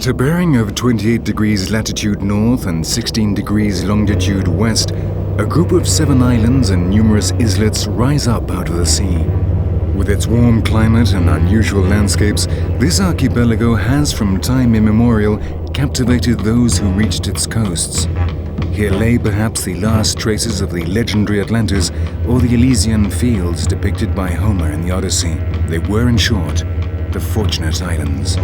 At a bearing of 28 degrees latitude north and 16 degrees longitude west, a group of 7 islands and numerous islets rise up out of the sea. With its warm climate and unusual landscapes, this archipelago has from time immemorial captivated those who reached its coasts. Here lay perhaps the last traces of the legendary Atlantis or the Elysian fields depicted by Homer in the Odyssey. They were, in short, the Fortunate Islands.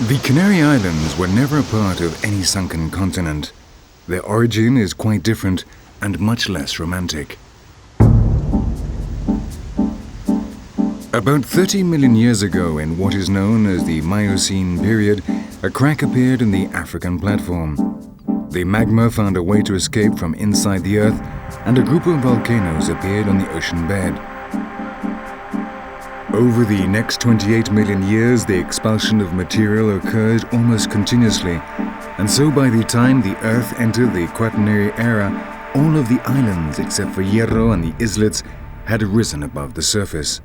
The Canary Islands were never a part of any sunken continent. Their origin is quite different and much less romantic. About 30 million years ago, in what is known as the Miocene period, a crack appeared in the African platform. The magma found a way to escape from inside the Earth, and a group of volcanoes appeared on the ocean bed. Over the next 28 million years, the expulsion of material occurred almost continuously, and so by the time the Earth entered the Quaternary Era, all of the islands except for Hierro and the islets had risen above the surface.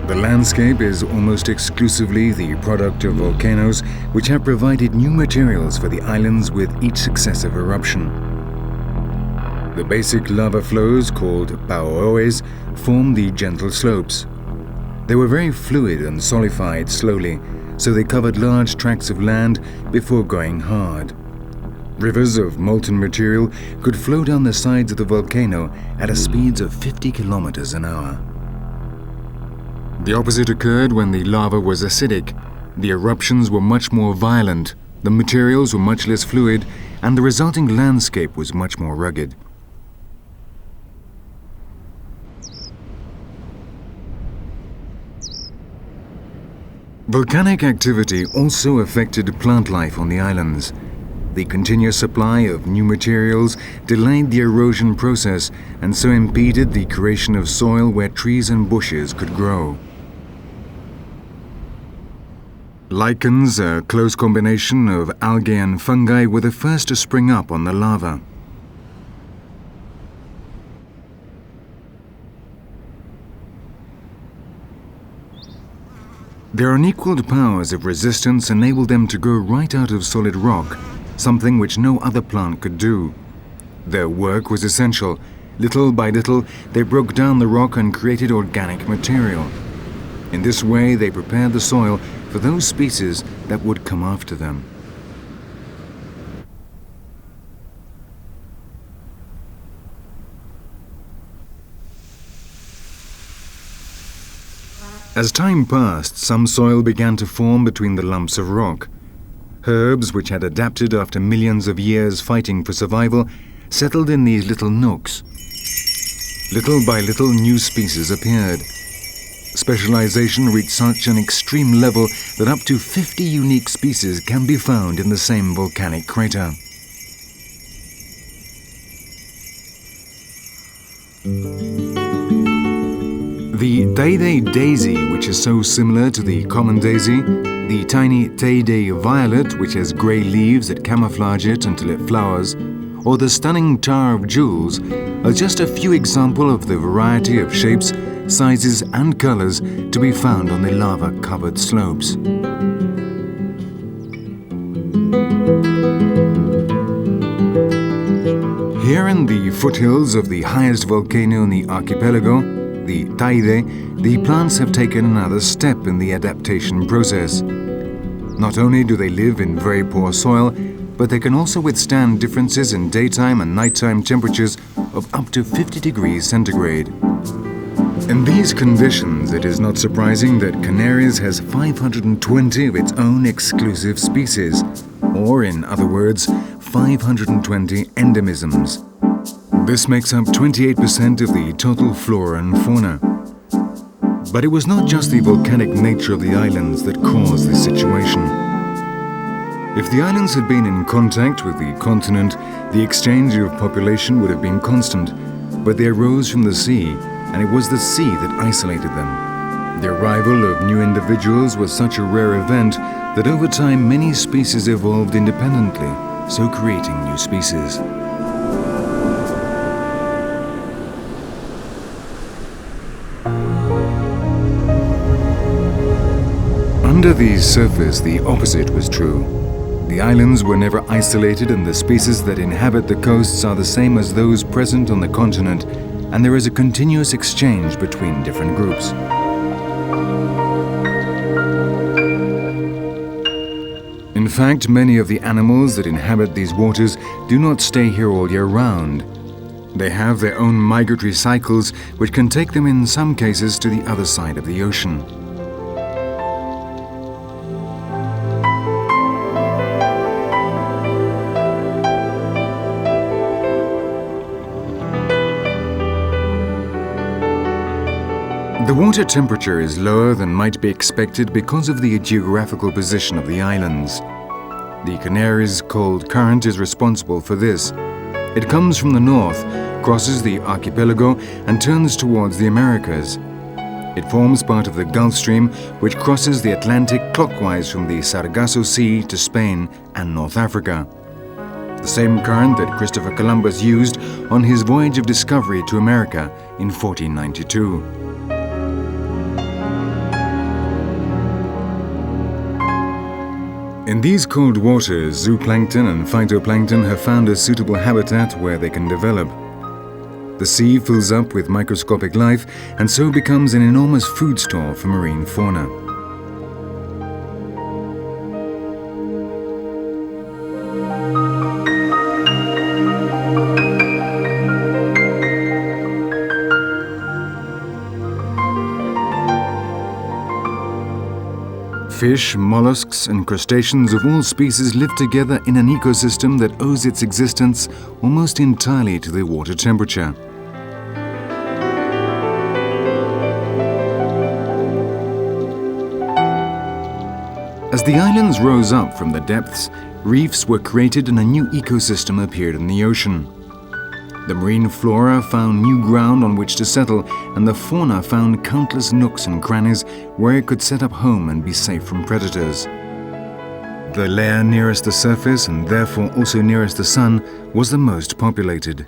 The landscape is almost exclusively the product of volcanoes, which have provided new materials for the islands with each successive eruption. The basic lava flows, called pauoes, form the gentle slopes. They were very fluid and solidified slowly, so they covered large tracts of land before going hard. Rivers of molten material could flow down the sides of the volcano at a speed of 50 kilometers an hour. The opposite occurred when the lava was acidic. The eruptions were much more violent, the materials were much less fluid, and the resulting landscape was much more rugged. Volcanic activity also affected plant life on the islands. The continuous supply of new materials delayed the erosion process and so impeded the creation of soil where trees and bushes could grow. Lichens, a close combination of algae and fungi, were the first to spring up on the lava. Their unequaled powers of resistance enabled them to grow right out of solid rock, something which no other plant could do. Their work was essential. Little by little, they broke down the rock and created organic material. In this way, they prepared the soil for those species that would come after them. As time passed, some soil began to form between the lumps of rock. Herbs, which had adapted after millions of years fighting for survival, settled in these little nooks. Little by little, new species appeared. Specialization reached such an extreme level that up to 50 unique species can be found in the same volcanic crater. The Teide daisy, which is so similar to the common daisy, the tiny Teide violet, which has grey leaves that camouflage it until it flowers, or the stunning tar of jewels, are just a few examples of the variety of shapes, sizes and colors to be found on the lava-covered slopes. Here in the foothills of the highest volcano in the archipelago, the Teide, the plants have taken another step in the adaptation process. Not only do they live in very poor soil, but they can also withstand differences in daytime and nighttime temperatures of up to 50 degrees centigrade. In these conditions, it is not surprising that Canaries has 520 of its own exclusive species, or in other words, 520 endemisms. This makes up 28% of the total flora and fauna. But it was not just the volcanic nature of the islands that caused this situation. If the islands had been in contact with the continent, the exchange of population would have been constant, but they arose from the sea, and it was the sea that isolated them. The arrival of new individuals was such a rare event that over time many species evolved independently, so creating new species. Under the surface, the opposite was true. The islands were never isolated, and the species that inhabit the coasts are the same as those present on the continent, and there is a continuous exchange between different groups. In fact, many of the animals that inhabit these waters do not stay here all year round. They have their own migratory cycles, which can take them in some cases to the other side of the ocean. The water temperature is lower than might be expected because of the geographical position of the islands. The Canaries' cold current is responsible for this. It comes from the north, crosses the archipelago, and turns towards the Americas. It forms part of the Gulf Stream, which crosses the Atlantic clockwise from the Sargasso Sea to Spain and North Africa. The same current that Christopher Columbus used on his voyage of discovery to America in 1492. In these cold waters, zooplankton and phytoplankton have found a suitable habitat where they can develop. The sea fills up with microscopic life and so becomes an enormous food store for marine fauna. Fish, mollusks, and crustaceans of all species live together in an ecosystem that owes its existence almost entirely to the water temperature. As the islands rose up from the depths, reefs were created and a new ecosystem appeared in the ocean. The marine flora found new ground on which to settle, and the fauna found countless nooks and crannies where it could set up home and be safe from predators. The layer nearest the surface, and therefore also nearest the sun, was the most populated.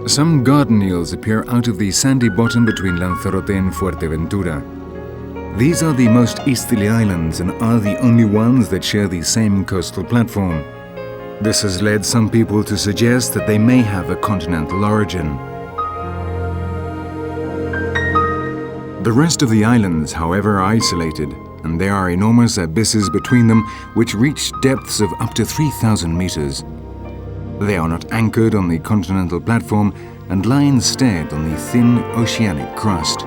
Some garden eels appear out of the sandy bottom between Lanzarote and Fuerteventura. These are the most easterly islands and are the only ones that share the same coastal platform. This has led some people to suggest that they may have a continental origin. The rest of the islands, however, are isolated, and there are enormous abysses between them which reach depths of up to 3,000 meters. They are not anchored on the continental platform and lie instead on the thin oceanic crust.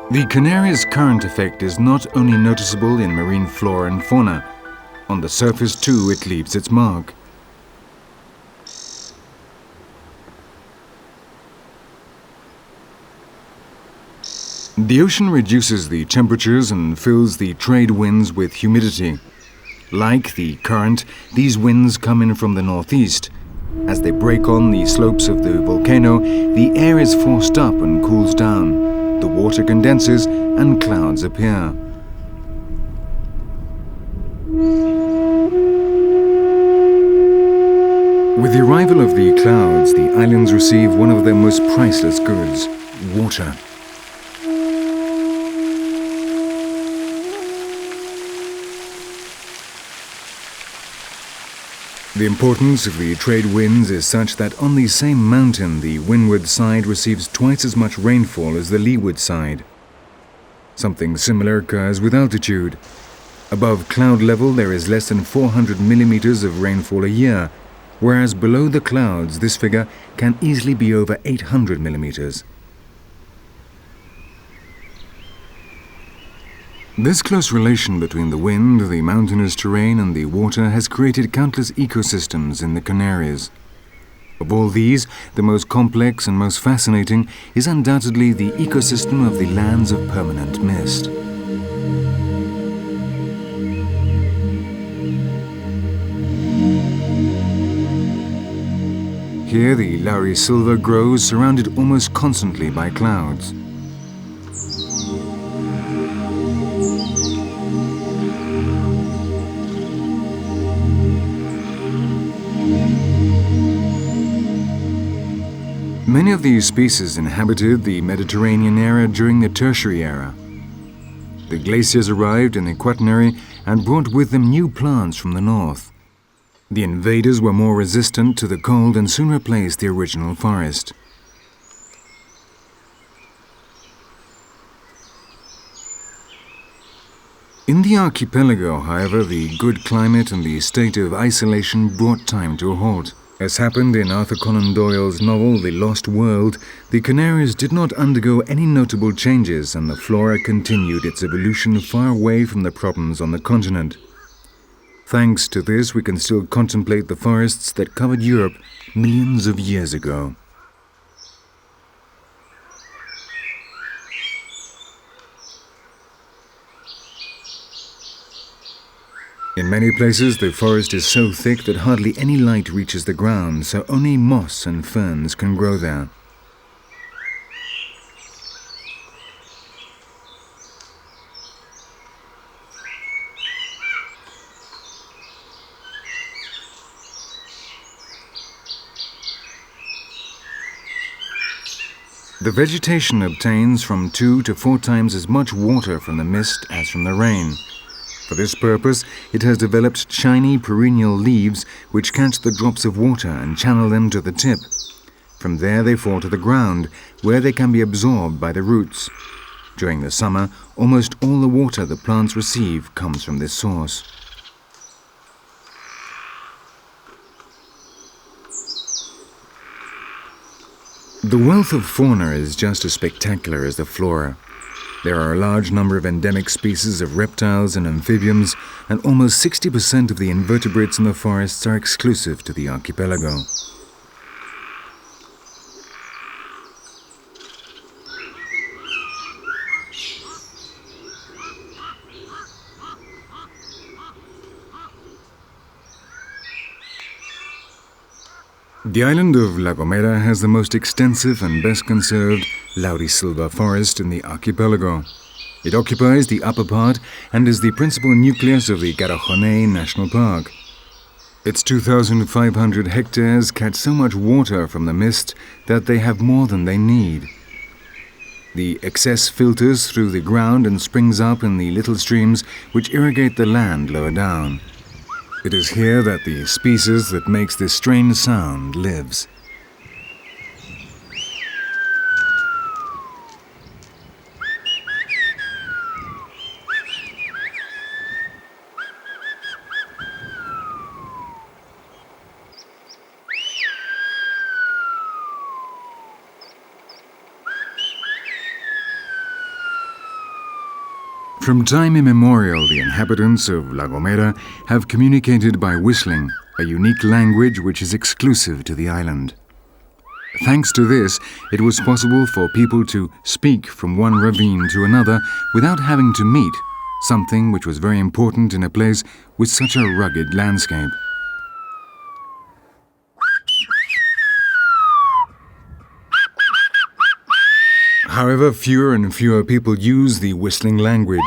The Canaries' current effect is not only noticeable in marine flora and fauna. On the surface too it leaves its mark. The ocean reduces the temperatures and fills the trade winds with humidity. Like the current, these winds come in from the northeast. As they break on the slopes of the volcano, the air is forced up and cools down. The water condenses and clouds appear. With the arrival of the clouds, the islands receive one of their most priceless goods, water. The importance of the trade winds is such that on the same mountain the windward side receives twice as much rainfall as the leeward side. Something similar occurs with altitude. Above cloud level there is less than 400 millimeters of rainfall a year, whereas below the clouds this figure can easily be over 800 millimeters. This close relation between the wind, the mountainous terrain and the water has created countless ecosystems in the Canaries. Of all these, the most complex and most fascinating is undoubtedly the ecosystem of the lands of permanent mist. Here the laurisilva grows surrounded almost constantly by clouds. Many of these species inhabited the Mediterranean era during the Tertiary era. The glaciers arrived in the Quaternary and brought with them new plants from the north. The invaders were more resistant to the cold and soon replaced the original forest. In the archipelago, however, the good climate and the state of isolation brought time to a halt. As happened in Arthur Conan Doyle's novel The Lost World, the Canaries did not undergo any notable changes and the flora continued its evolution far away from the problems on the continent. Thanks to this, we can still contemplate the forests that covered Europe millions of years ago. In many places, the forest is so thick that hardly any light reaches the ground, so only moss and ferns can grow there. The vegetation obtains from 2 to 4 times as much water from the mist as from the rain. For this purpose, it has developed shiny perennial leaves which catch the drops of water and channel them to the tip. From there they fall to the ground, where they can be absorbed by the roots. During the summer, almost all the water the plants receive comes from this source. The wealth of fauna is just as spectacular as the flora. There are a large number of endemic species of reptiles and amphibians, and almost 60% of the invertebrates in the forests are exclusive to the archipelago. The island of La Gomera has the most extensive and best conserved laurisilva forest in the archipelago. It occupies the upper part and is the principal nucleus of the Garajonay National Park. Its 2,500 hectares catch so much water from the mist that they have more than they need. The excess filters through the ground and springs up in the little streams which irrigate the land lower down. It is here that the species that makes this strange sound lives. From time immemorial, the inhabitants of La Gomera have communicated by whistling, a unique language which is exclusive to the island. Thanks to this, it was possible for people to speak from one ravine to another without having to meet, something which was very important in a place with such a rugged landscape. However, fewer and fewer people use the whistling language.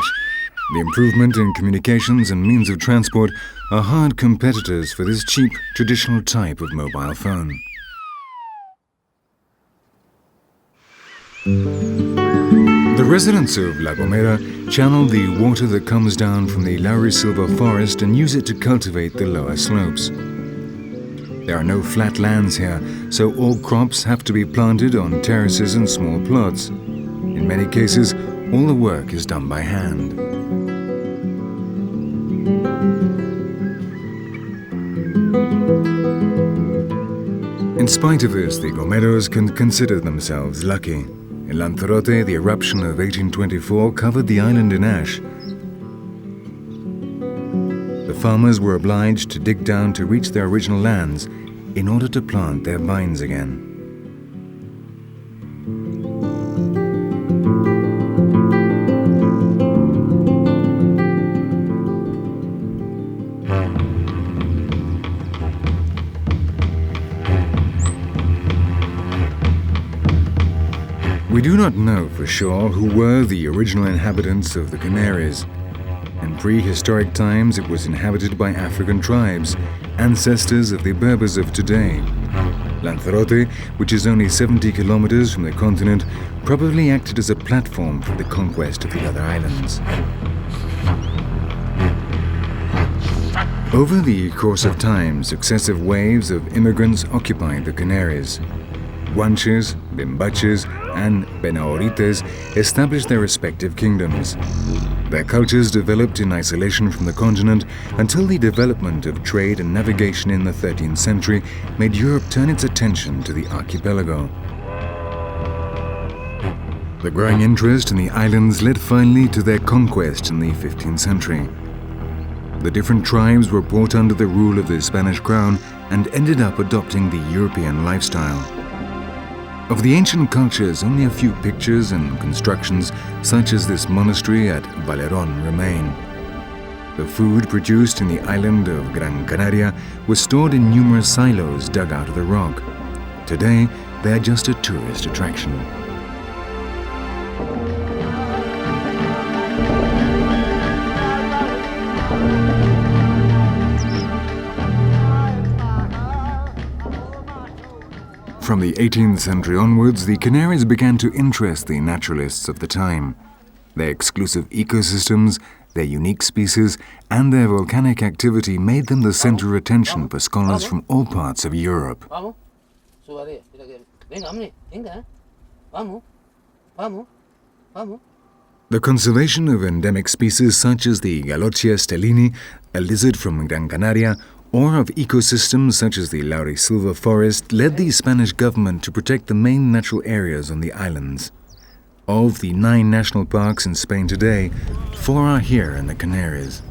The improvement in communications and means of transport are hard competitors for this cheap, traditional type of mobile phone. The residents of La Gomera channel the water that comes down from the laurisilva forest and use it to cultivate the lower slopes. There are no flat lands here, so all crops have to be planted on terraces and small plots. In many cases, all the work is done by hand. In spite of this, the Gomeros can consider themselves lucky. In Lanzarote, the eruption of 1824 covered the island in ash. The farmers were obliged to dig down to reach their original lands in order to plant their vines again. We do not know for sure who were the original inhabitants of the Canaries. In prehistoric times, it was inhabited by African tribes, ancestors of the Berbers of today. Lanzarote, which is only 70 kilometers from the continent, probably acted as a platform for the conquest of the other islands. Over the course of time, successive waves of immigrants occupied the Canaries. Guanches, Bimbaches, and Benaorites established their respective kingdoms. Their cultures developed in isolation from the continent until the development of trade and navigation in the 13th century made Europe turn its attention to the archipelago. The growing interest in the islands led finally to their conquest in the 15th century. The different tribes were brought under the rule of the Spanish crown and ended up adopting the European lifestyle. Of the ancient cultures, only a few pictures and constructions, such as this monastery at Valerón, remain. The food produced in the island of Gran Canaria was stored in numerous silos dug out of the rock. Today, they are just a tourist attraction. From the 18th century onwards, the Canaries began to interest the naturalists of the time. Their exclusive ecosystems, their unique species, and their volcanic activity made them the center of attention for scholars from all parts of Europe. The conservation of endemic species such as the Galochia stellini, a lizard from Gran Canaria, or of ecosystems such as the Laurisilva forest led the Spanish government to protect the main natural areas on the islands. Of the 9 national parks in Spain today, 4 are here in the Canaries.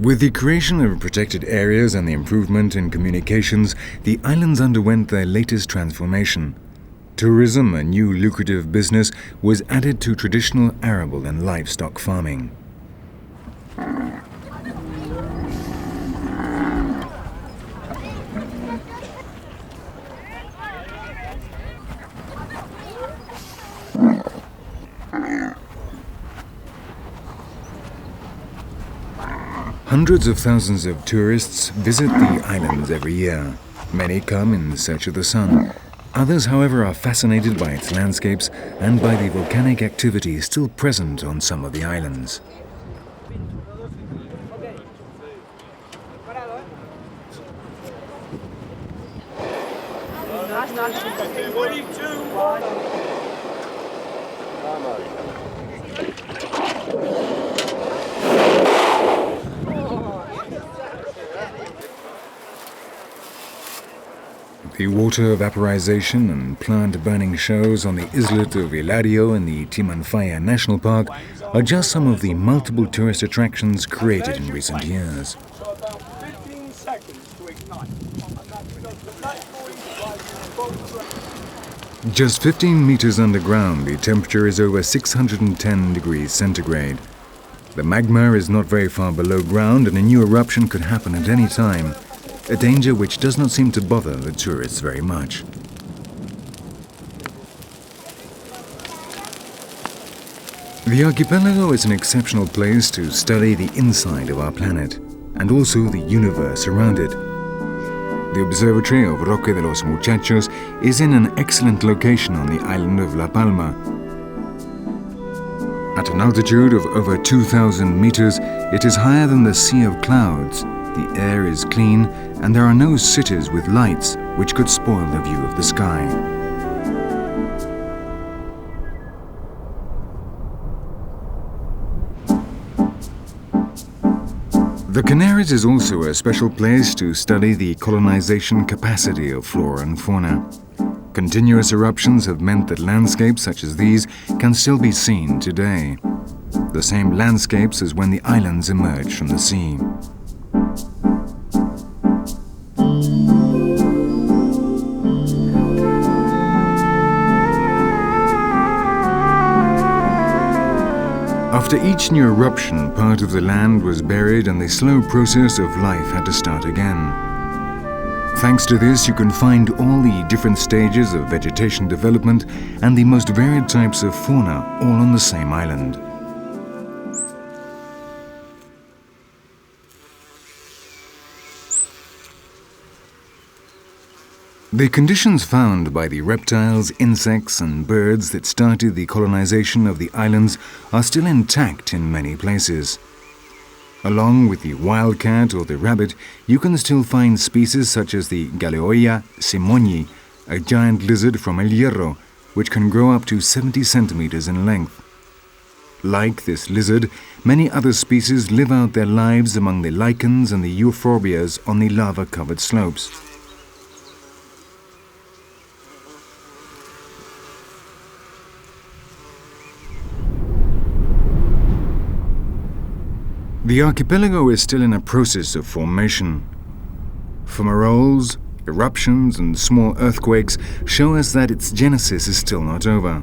With the creation of protected areas and the improvement in communications, the islands underwent their latest transformation. Tourism, a new lucrative business, was added to traditional arable and livestock farming. Hundreds of thousands of tourists visit the islands every year. Many come in search of the sun. Others, however, are fascinated by its landscapes and by the volcanic activity still present on some of the islands. The water vaporization and plant burning shows on the islet of Hierro in the Timanfaya National Park are just some of the multiple tourist attractions created in recent years. Just 15 meters underground, the temperature is over 610 degrees centigrade. The magma is not very far below ground and a new eruption could happen at any time. A danger which does not seem to bother the tourists very much. The archipelago is an exceptional place to study the inside of our planet, and also the universe around it. The observatory of Roque de los Muchachos is in an excellent location on the island of La Palma. At an altitude of over 2,000 meters, it is higher than the Sea of Clouds. The air is clean, and there are no cities with lights which could spoil the view of the sky. The Canaries is also a special place to study the colonization capacity of flora and fauna. Continuous eruptions have meant that landscapes such as these can still be seen today. The same landscapes as when the islands emerged from the sea. After each new eruption, part of the land was buried and the slow process of life had to start again. Thanks to this, you can find all the different stages of vegetation development and the most varied types of fauna all on the same island. The conditions found by the reptiles, insects and birds that started the colonization of the islands are still intact in many places. Along with the wildcat or the rabbit, you can still find species such as the Galeoia simoni, a giant lizard from El Hierro, which can grow up to 70 centimeters in length. Like this lizard, many other species live out their lives among the lichens and the euphorbias on the lava-covered slopes. The archipelago is still in a process of formation. Fumaroles, eruptions and small earthquakes show us that its genesis is still not over.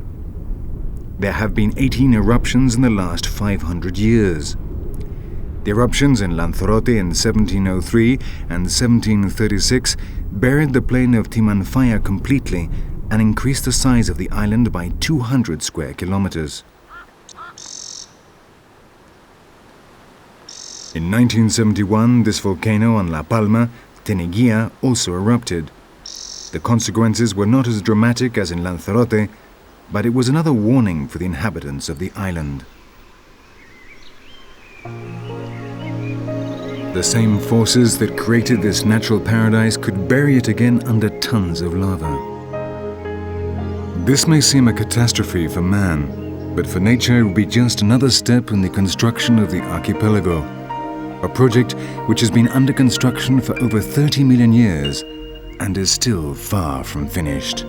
There have been 18 eruptions in the last 500 years. The eruptions in Lanzarote in 1703 and 1736 buried the plain of Timanfaya completely and increased the size of the island by 200 square kilometers. In 1971, this volcano on La Palma, Tenerife, also erupted. The consequences were not as dramatic as in Lanzarote, but it was another warning for the inhabitants of the island. The same forces that created this natural paradise could bury it again under tons of lava. This may seem a catastrophe for man, but for nature it would be just another step in the construction of the archipelago. A project which has been under construction for over 30 million years and is still far from finished.